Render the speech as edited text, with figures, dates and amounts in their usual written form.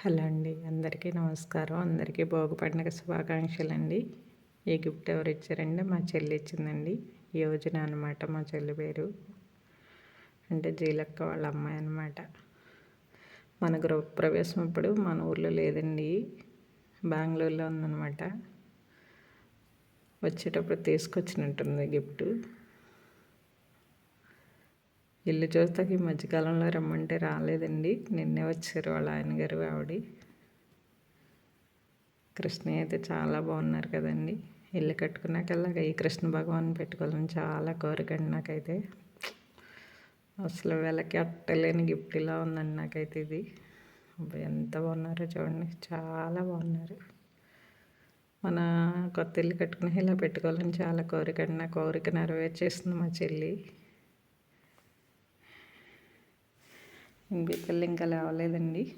Hello అండి, అందరికీ నమస్కారం. అందరికీ భోగి పండుగ శుభాకాంక్షలు అండి. ఈ గిఫ్ట్ ఎవరు ఇచ్చారంటే మా చెల్లి ఇచ్చిందండి. యోజన అనమాట మా చెల్లి పేరు. అంటే జీలక్క వాళ్ళ అమ్మాయి అనమాట. మన గృహప్రవేశం ఇప్పుడు మన ఊర్లో లేదండి, బెంగళూరులో ఉందన్నమాట. వచ్చేటప్పుడు తీసుకొచ్చినట్టుంది గిఫ్ట్. ఇల్లు చూస్తాకి ఈ మధ్యకాలంలో రమ్మంటే రాలేదండి. నిన్నే వచ్చారు వాళ్ళ ఆయన గారు ఆవిడ. కృష్ణ అయితే చాలా బాగున్నారు కదండి. ఇల్లు కట్టుకున్నాకల్లాగా ఈ కృష్ణ భగవాన్ పెట్టుకోవాలని చాలా కోరికండి నాకైతే. అసలు వెలకి అట్టలేని గిఫ్ట్ ఇలా ఉందండి నాకైతే ఇది. ఎంత బాగున్నారో చూడండి, చాలా బాగున్నారు. మన కొత్త ఇల్లు కట్టుకుని ఇలా పెట్టుకోవాలని చాలా కోరికండి. నా కోరిక నెరవేర్చేస్తుంది మా చెల్లి. ఇంక పిల్లలు ఇంకా లేవలేదండి.